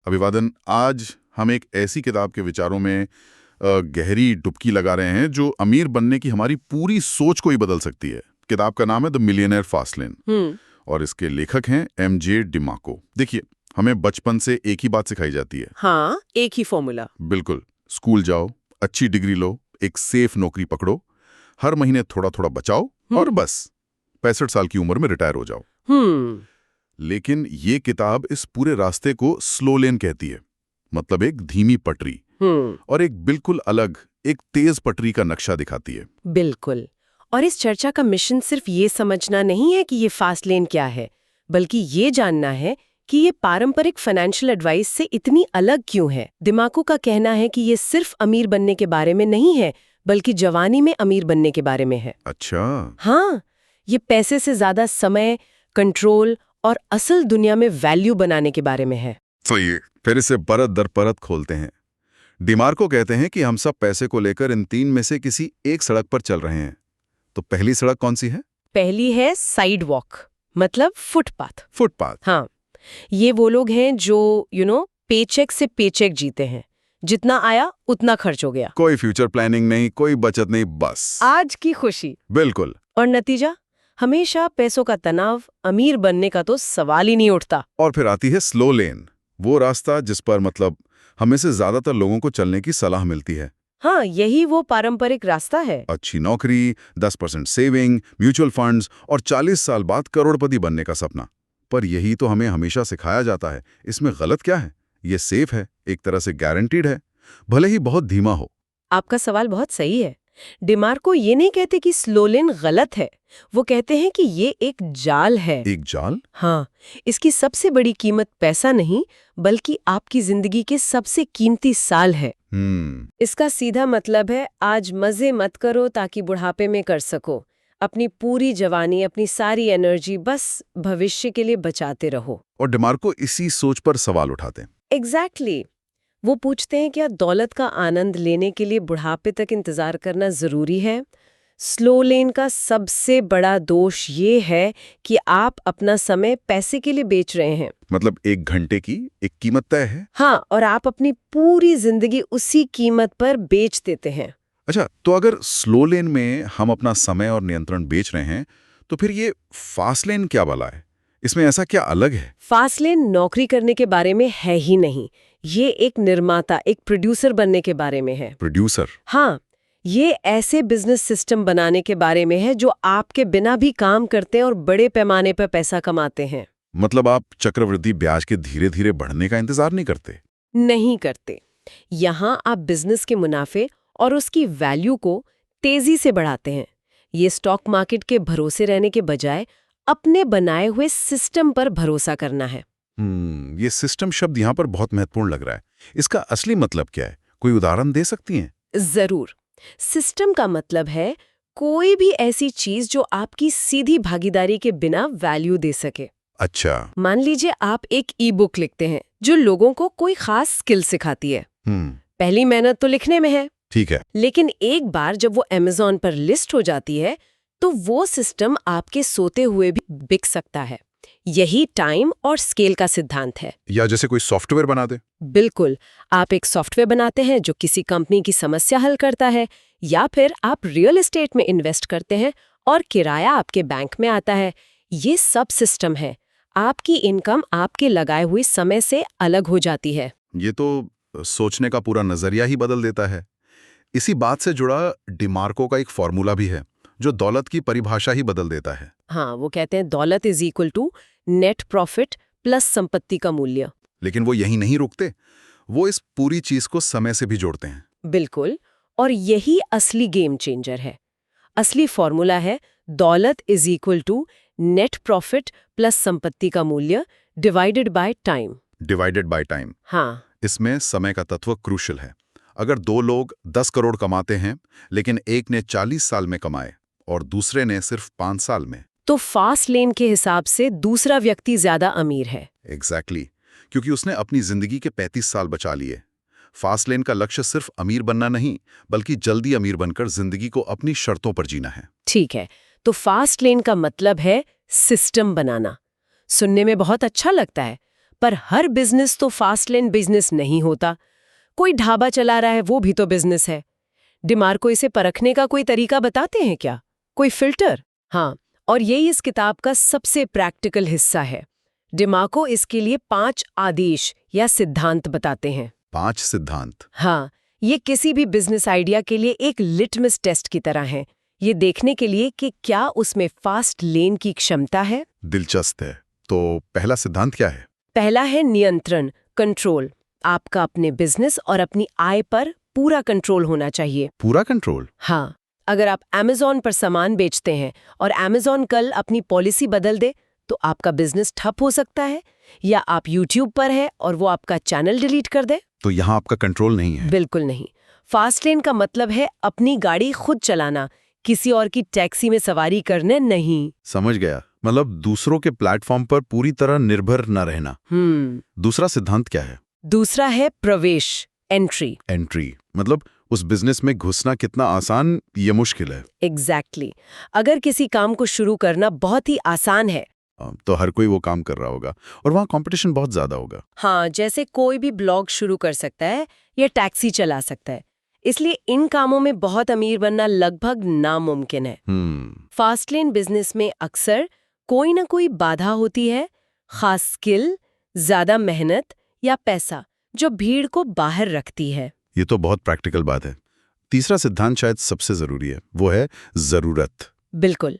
अभिवादन। आज हम एक ऐसी किताब के विचारों में गहरी डुबकी लगा रहे हैं जो अमीर बनने की हमारी पूरी सोच को ही बदल सकती है। किताब का नाम है द मिलियनेयर फास्टलेन और इसके लेखक हैं एम.जे. डिमार्को। देखिए, हमें बचपन से एक ही बात सिखाई जाती है। हाँ, एक ही फॉर्मूला। बिल्कुल, स्कूल जाओ, अच्छी डिग्री लो, एक सेफ नौकरी पकड़ो, हर महीने थोड़ा थोड़ा बचाओ और बस 65 साल की उम्र में रिटायर हो जाओ। लेकिन ये किताब इस पूरे रास्ते को स्लो लेन कहती है, मतलब एक धीमी पटरी और एक बिल्कुल अलग, एक तेज पटरी का नक्शा दिखाती है। बिल्कुल। और इस चर्चा का मिशन सिर्फ ये समझना नहीं है कि ये फास्ट लेन क्या है, बल्कि ये जानना है कि ये पारंपरिक फाइनेंशियल एडवाइस से इतनी अलग क्यों है। दिमागों का कहना है कि ये सिर्फ अमीर बनने के बारे में नहीं है, बल्कि जवानी में अमीर बनने के बारे में है। अच्छा। हाँ, ये पैसे से ज्यादा समय, कंट्रोल और असल दुनिया में वैल्यू बनाने के बारे में है। तो ये फिर इसे परत दर परत खोलते हैं। डिमार्को कहते हैं कि हम सब पैसे को लेकर इन तीन में से किसी एक सड़क पर चल रहे हैं। तो पहली सड़क कौन सी है? पहली है साइड वॉक, मतलब फुटपाथ। फुटपाथ। हाँ, ये वो लोग हैं जो पेचेक से पेचेक जीते हैं। जितना आया उतना खर्च हो गया, कोई फ्यूचर प्लानिंग नहीं, कोई बचत नहीं, बस आज की खुशी। बिल्कुल। और नतीजा, हमेशा पैसों का तनाव, अमीर बनने का तो सवाल ही नहीं उठता। और फिर आती है स्लो लेन, वो रास्ता जिस पर मतलब हमें से ज्यादातर लोगों को चलने की सलाह मिलती है। हाँ, यही वो पारंपरिक रास्ता है। अच्छी नौकरी, 10% सेविंग, म्यूचुअल फंड्स और 40 साल बाद करोड़पति बनने का सपना। पर यही तो हमें हमेशा सिखाया जाता है। इसमें गलत क्या है? ये सेफ है, एक तरह से गारंटीड है, भले ही बहुत धीमा हो। आपका सवाल बहुत सही है। डिमार्को ये नहीं कहते कि स्लो लेन गलत है, वो कहते हैं कि ये एक जाल है। एक जाल? हाँ, इसकी सबसे बड़ी कीमत पैसा नहीं, बल्कि आपकी जिंदगी के सबसे कीमती साल है। इसका सीधा मतलब है, आज मजे मत करो ताकि बुढ़ापे में कर सको। अपनी पूरी जवानी, अपनी सारी एनर्जी बस भविष्य के लिए बचाते रहो। और डिमार्को इसी सोच पर सवाल उठाते हैं। एग्जैक्टली। वो पूछते हैं, क्या दौलत का आनंद लेने के लिए बुढ़ापे तक इंतजार करना जरूरी है? स्लो लेन का सबसे बड़ा दोष ये है कि आप अपना समय पैसे के लिए बेच रहे हैं। मतलब 1 घंटे की एक कीमत तय है। हाँ, और आप अपनी पूरी जिंदगी उसी कीमत पर बेच देते हैं। अच्छा, तो अगर स्लो लेन में हम अपना समय और नियंत्रण बेच रहे हैं, तो फिर ये फास्ट लेन क्या वाला है? इसमें ऐसा क्या अलग है? फास्ट लेन नौकरी करने के बारे में है ही नहीं। ये एक निर्माता, एक प्रोड्यूसर बनने के बारे में है। प्रोड्यूसर? हाँ, ये ऐसे बिजनेस सिस्टम बनाने के बारे में है जो आपके बिना भी काम करते हैं और बड़े पैमाने पर पैसा कमाते हैं। मतलब आप चक्रवृद्धि ब्याज के धीरे धीरे बढ़ने का इंतजार नहीं करते? नहीं करते। यहाँ आप बिजनेस के मुनाफे और उसकी वैल्यू को तेजी से बढ़ाते हैं। ये स्टॉक मार्केट के भरोसे रहने के बजाय अपने बनाए हुए सिस्टम पर भरोसा करना है। ये सिस्टम शब्द यहाँ पर बहुत महत्वपूर्ण लग रहा है। इसका असली मतलब क्या है? कोई उदाहरण दे सकती हैं? जरूर। सिस्टम का मतलब है कोई भी ऐसी चीज जो आपकी सीधी भागीदारी के बिना वैल्यू दे सके। अच्छा। मान लीजिए आप एक ई बुक लिखते हैं जो लोगों को कोई खास स्किल सिखाती है। पहली मेहनत तो लिखने में है, ठीक है, लेकिन एक बार जब वो अमेज़न पर लिस्ट हो जाती है तो वो सिस्टम आपके सोते हुए भी बिक सकता है। यही टाइम और स्केल का सिद्धांत है। या जैसे कोई सॉफ्टवेयर बना दे। बिल्कुल। आप एक सॉफ्टवेयर बनाते हैं जो किसी कंपनी की समस्या हल करता है, या फिर आप रियल एस्टेट में इन्वेस्ट करते हैं और किराया आपके बैंक में आता है। ये सब सिस्टम है। आपकी इनकम आपके लगाए हुए समय से अलग हो जाती है। ये तो सोचने का पूरा नजरिया ही बदल देता है। इसी बात से जुड़ा डिमार्को का एक फॉर्मूला भी है जो दौलत की परिभाषा ही बदल देता है। हाँ, वो कहते हैं दौलत is equal to net profit plus संपत्ति का मूल्य। लेकिन वो यहीं नहीं रुकते, वो इस पूरी चीज को समय से भी जोड़ते हैं। बिल्कुल। और यही असली गेम चेंजर है। असली फॉर्मूला है दौलत is equal to net profit plus संपत्ति का मूल्य divided by time. Divided by time. हाँ, इसमें समय का तत्व क्रूशियल है। अगर 2 लोग 10 करोड़ कमाते हैं, लेकिन एक ने 40 साल में कमाए और दूसरे ने सिर्फ 5 साल में, तो फास्ट लेन के हिसाब से दूसरा व्यक्ति ज्यादा अमीर है। एग्जैक्टली, क्योंकि उसने अपनी जिंदगी के 35 साल बचा लिए। फास्ट लेन का लक्ष्य सिर्फ अमीर बनना नहीं, बल्कि जल्दी अमीर बनकर जिंदगी को अपनी शर्तों पर जीना है। ठीक है, तो फास्ट लेन का मतलब है सिस्टम बनाना। सुनने में बहुत अच्छा लगता है, पर हर बिजनेस तो फास्ट लेन बिजनेस नहीं होता। कोई ढाबा चला रहा है, वो भी तो बिजनेस है। डिमार्को इसे परखने का कोई तरीका बताते हैं क्या? कोई फिल्टर? हाँ, और यही इस किताब का सबसे प्रैक्टिकल हिस्सा है। डिमार्को इसके लिए 5 आदेश या सिद्धांत बताते हैं। 5 सिद्धांत। हाँ, ये किसी भी बिजनेस आइडिया के लिए एक लिटमस टेस्ट की तरह है। ये देखने के लिए कि क्या उसमें फास्ट लेन की क्षमता है। दिलचस्प है। तो पहला सिद्धांत क्या है? पहला है नियंत्रण, कंट्रोल। आपका अपने बिजनेस और अपनी आय पर पूरा कंट्रोल होना चाहिए। पूरा कंट्रोल? हाँ, अगर आप Amazon पर सामान बेचते हैं और Amazon कल अपनी पॉलिसी बदल दे, तो आपका बिजनेस ठप हो सकता है। या आप YouTube पर है और वो आपका चैनल डिलीट कर दे, तो यहाँ आपका कंट्रोल नहीं है। बिल्कुल नहीं। फास्ट लेन का मतलब है अपनी गाड़ी खुद चलाना, किसी और की टैक्सी में सवारी करने नहीं। समझ गया। मतलब दूसरों के प्लेटफॉर्म पर पूरी तरह निर्भर न रहना। दूसरा सिद्धांत क्या है? दूसरा है प्रवेश, एंट्री। एंट्री मतलब उस बिजनेस में घुसना कितना आसान या मुश्किल है? एग्जैक्टली। अगर किसी काम को शुरू करना बहुत ही आसान है, तो हर कोई वो काम कर रहा होगा और वहाँ कंपटीशन बहुत ज्यादा होगा। हाँ, जैसे कोई भी ब्लॉग शुरू कर सकता है या टैक्सी चला सकता है। इसलिए इन कामों में बहुत अमीर बनना लगभग नामुमकिन है। फास्ट लेन बिजनेस में अक्सर कोई ना कोई बाधा होती है, खास स्किल, ज्यादा मेहनत या पैसा, जो भीड़ को बाहर रखती है। ये तो बहुत प्रैक्टिकल बात है। तीसरा सिद्धांत शायद सबसे जरूरी है, वो है जरूरत। बिल्कुल।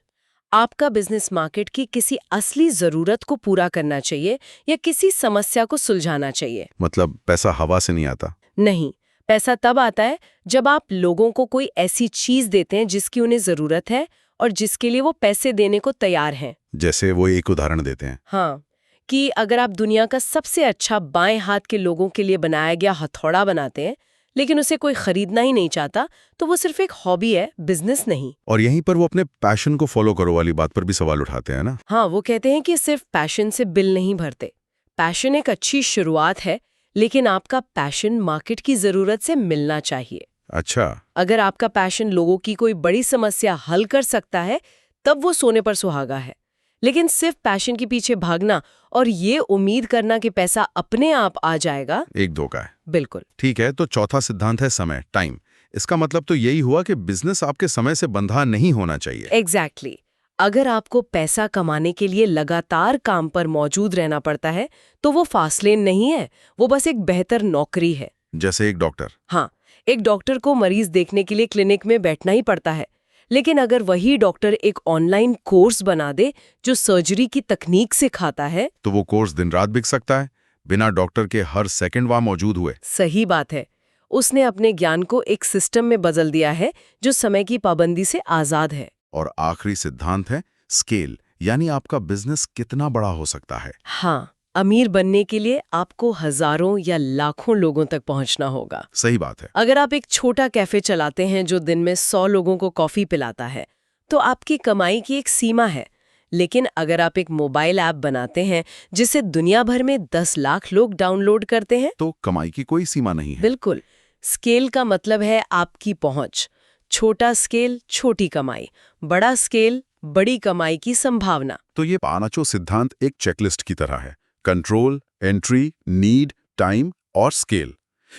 आपका बिजनेस मार्केट की किसी असली जरूरत को पूरा करना चाहिए या किसी समस्या को सुलझाना चाहिए। मतलब पैसा हवा से नहीं आता? नहीं, पैसा तब आता है जब आप लोगों को कोई ऐसी चीज देते हैं जिसकी उन्हें जरूरत है और जिसके लिए वो पैसे देने को तैयार हैं। जैसे वो एक उदाहरण देते हैं। हाँ, कि अगर आप दुनिया का सबसे अच्छा बाएं हाथ के लोगों के लिए बनाया गया हथौड़ा बनाते हैं, लेकिन उसे कोई खरीदना ही नहीं चाहता, तो वो सिर्फ एक हॉबी है, बिजनेस नहीं। और यहीं पर वो अपने पैशन को फॉलो करो वाली बात पर भी सवाल उठाते हैं ना? हाँ, वो कहते हैं कि सिर्फ पैशन से बिल नहीं भरते। पैशन एक अच्छी शुरुआत है, लेकिन आपका पैशन मार्केट की जरूरत से मिलना चाहिए। अच्छा। अगर आपका पैशन लोगों की कोई बड़ी समस्या हल कर सकता है, तब वो सोने पर सुहागा है। लेकिन सिर्फ पैशन के पीछे भागना और ये उम्मीद करना कि पैसा अपने आप आ जाएगा, एक धोखा है। बिल्कुल। ठीक है, तो चौथा सिद्धांत है समय, टाइम। इसका मतलब तो यही हुआ कि बिजनेस आपके समय से बंधा नहीं होना चाहिए। एग्जैक्टली। अगर आपको पैसा कमाने के लिए लगातार काम पर मौजूद रहना पड़ता है, तो वो फास्ट लेन नहीं है, वो बस एक बेहतर नौकरी है। जैसे एक डॉक्टर। हाँ, एक डॉक्टर को मरीज देखने के लिए क्लिनिक में बैठना ही पड़ता है, लेकिन अगर वही डॉक्टर एक ऑनलाइन कोर्स बना दे जो सर्जरी की तकनीक सिखाता है, तो वो कोर्स दिन रात बिक सकता है, बिना डॉक्टर के हर सेकंड वहां मौजूद हुए। सही बात है। उसने अपने ज्ञान को एक सिस्टम में बदल दिया है जो समय की पाबंदी से आजाद है। और आखिरी सिद्धांत है स्केल, यानी आपका बिजनेस कितना बड़ा हो सकता है। हाँ, अमीर बनने के लिए आपको हजारों या लाखों लोगों तक पहुंचना होगा। सही बात है। अगर आप एक छोटा कैफे चलाते हैं जो दिन में 100 लोगों को कॉफी पिलाता है, तो आपकी कमाई की एक सीमा है। लेकिन अगर आप एक मोबाइल ऐप बनाते हैं जिसे दुनिया भर में 10 लाख लोग डाउनलोड करते हैं, तो कमाई की कोई सीमा नहीं है। बिल्कुल। स्केल का मतलब है आपकी पहुंच। छोटा स्केल, छोटी कमाई। बड़ा स्केल, बड़ी कमाई की संभावना। तो ये पांचों सिद्धांत एक चेकलिस्ट की तरह है: कंट्रोल, एंट्री, नीड, टाइम और स्केल।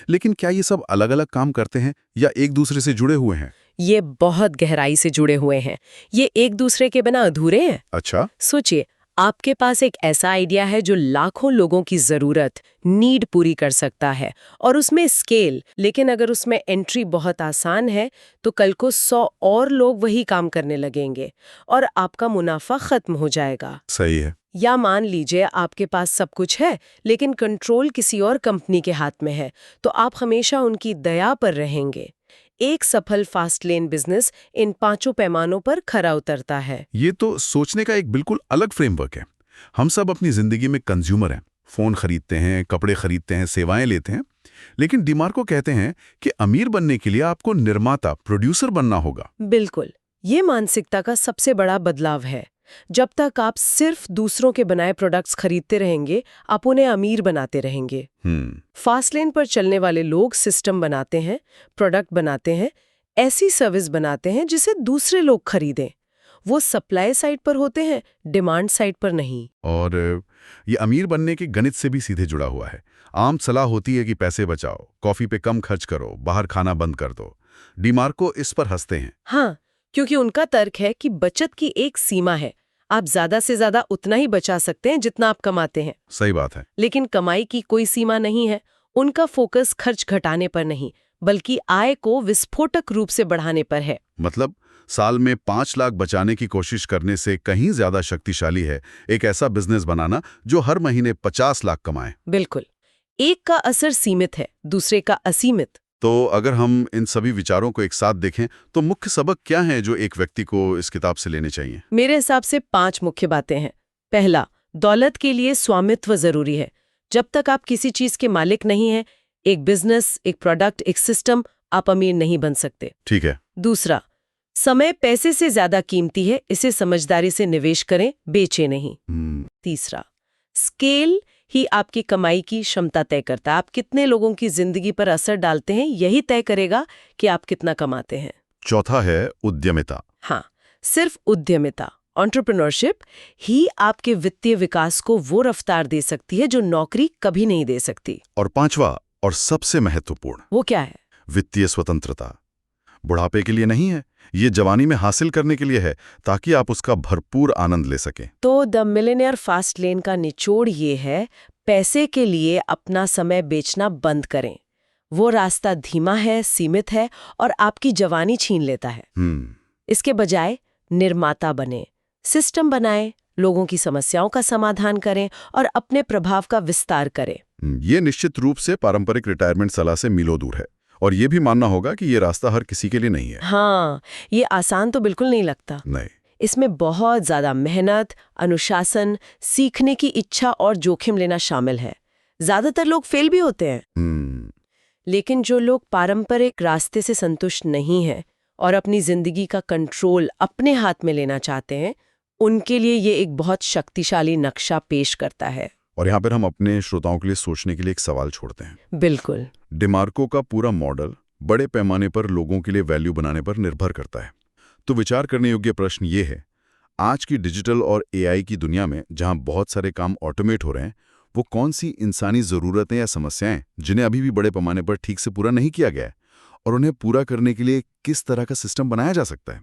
लेकिन क्या ये सब अलग-अलग काम करते हैं या एक दूसरे से जुड़े हुए हैं? ये बहुत गहराई से जुड़े हुए हैं। ये एक दूसरे के बिना अधूरे हैं। अच्छा। सोचिए, आपके पास एक ऐसा आइडिया है जो लाखों लोगों की जरूरत, नीड पूरी कर सकता है, और उसमें स्केल, लेकिन अगर उसमें एंट्री बहुत आसान है, तो कल को 100 और लोग वही काम करने लगेंगे और आपका मुनाफा खत्म हो जाएगा। सही है। या मान लीजिए आपके पास सब कुछ है, लेकिन कंट्रोल किसी और कंपनी के हाथ में है, तो आप हमेशा उनकी दया पर रहेंगे। एक सफल फास्ट लेन बिजनेस इन 5 पैमानों पर खरा उतरता है। ये तो सोचने का एक बिल्कुल अलग फ्रेमवर्क है। हम सब अपनी जिंदगी में कंज्यूमर हैं, फोन खरीदते हैं, कपड़े खरीदते हैं, सेवाएं लेते हैं। लेकिन डिमार्को कहते हैं कि अमीर बनने के लिए आपको निर्माता, प्रोड्यूसर बनना होगा। बिल्कुल, ये मानसिकता का सबसे बड़ा बदलाव है। जब तक आप सिर्फ दूसरों के बनाए प्रोडक्ट्स खरीदते रहेंगे, आप उन्हें अमीर बनाते रहेंगे। फास्ट लेन पर चलने वाले लोग सिस्टम बनाते हैं, प्रोडक्ट बनाते हैं, ऐसी सर्विस बनाते हैं जिसे दूसरे लोग खरीदें। वो सप्लाई साइड पर होते हैं, डिमांड साइड पर नहीं। और ये अमीर बनने के गणित से भी सीधे जुड़ा हुआ है। आम सलाह होती है कि पैसे बचाओ, कॉफी पे कम खर्च करो, बाहर खाना बंद कर दो। डीमार्को इस पर हंसते हैं। हाँ, क्योंकि उनका तर्क है कि बचत की एक सीमा है। आप ज्यादा से ज्यादा उतना ही बचा सकते हैं जितना आप कमाते हैं। सही बात है। लेकिन कमाई की कोई सीमा नहीं है। उनका फोकस खर्च घटाने पर नहीं, बल्कि आय को विस्फोटक रूप से बढ़ाने पर है। मतलब साल में 5 लाख बचाने की कोशिश करने से कहीं ज्यादा शक्तिशाली है एक ऐसा बिजनेस बनाना जो हर महीने 50 लाख कमाए। बिल्कुल। एक का असर सीमित है, दूसरे का असीमित। तो अगर हम इन सभी विचारों को एक साथ देखें तो मुख्य सबक क्या हैं जो एक व्यक्ति को इस किताब से लेने चाहिए? मेरे हिसाब से 5 मुख्य बातें हैं। पहला, दौलत के लिए स्वामित्व जरूरी है। जब तक आप किसी चीज के मालिक नहीं हैं, एक बिजनेस, एक प्रोडक्ट, एक सिस्टम, आप अमीर नहीं बन सकते। ठीक है। दूसरा, समय पैसे से ज्यादा कीमती है, इसे समझदारी से निवेश करें, बेचे नहीं। तीसरा, स्केल ही आपकी कमाई की क्षमता तय करता है। आप कितने लोगों की जिंदगी पर असर डालते हैं, यही तय करेगा कि आप कितना कमाते हैं। चौथा है उद्यमिता। हाँ, सिर्फ उद्यमिता, एंटरप्रेन्योरशिप ही आपके वित्तीय विकास को वो रफ्तार दे सकती है जो नौकरी कभी नहीं दे सकती। और पांचवा और सबसे महत्वपूर्ण, वो क्या है? वित्तीय स्वतंत्रता। बुढ़ापे के लिए नहीं है, ये जवानी में हासिल करने के लिए है, ताकि आप उसका भरपूर आनंद ले सकें। तो द मिलियनेयर फास्ट लेन का निचोड़ ये है, पैसे के लिए अपना समय बेचना बंद करें। वो रास्ता धीमा है, सीमित है और आपकी जवानी छीन लेता है। इसके बजाय निर्माता बने, सिस्टम बनाएं, लोगों की समस्याओं का समाधान करें और अपने प्रभाव का विस्तार करें। ये निश्चित रूप से पारंपरिक रिटायरमेंट सलाह से मीलों दूर है और ये भी मानना होगा कि ये रास्ता हर किसी के लिए नहीं है। हाँ, ये आसान तो बिल्कुल नहीं लगता। नहीं। इसमें बहुत ज्यादा मेहनत, अनुशासन, सीखने की इच्छा और जोखिम लेना शामिल है। ज्यादातर लोग फेल भी होते हैं। लेकिन जो लोग पारंपरिक रास्ते से संतुष्ट नहीं हैं और अपनी जिंदगी का कंट्रोल अपने हाथ में लेना चाहते हैं, उनके लिए ये एक बहुत शक्तिशाली नक्शा पेश करता है। और यहाँ पर हम अपने श्रोताओं के लिए सोचने के लिए एक सवाल छोड़ते हैं। बिल्कुल। डीमार्को का पूरा मॉडल बड़े पैमाने पर लोगों के लिए वैल्यू बनाने पर निर्भर करता है। तो विचार करने योग्य प्रश्न ये है, आज की डिजिटल और एआई की दुनिया में जहां बहुत सारे काम ऑटोमेट हो रहे हैं, वो कौन सी इंसानी ज़रूरतें या समस्याएं जिन्हें अभी भी बड़े पैमाने पर ठीक से पूरा नहीं किया गया है, और उन्हें पूरा करने के लिए किस तरह का सिस्टम बनाया जा सकता है?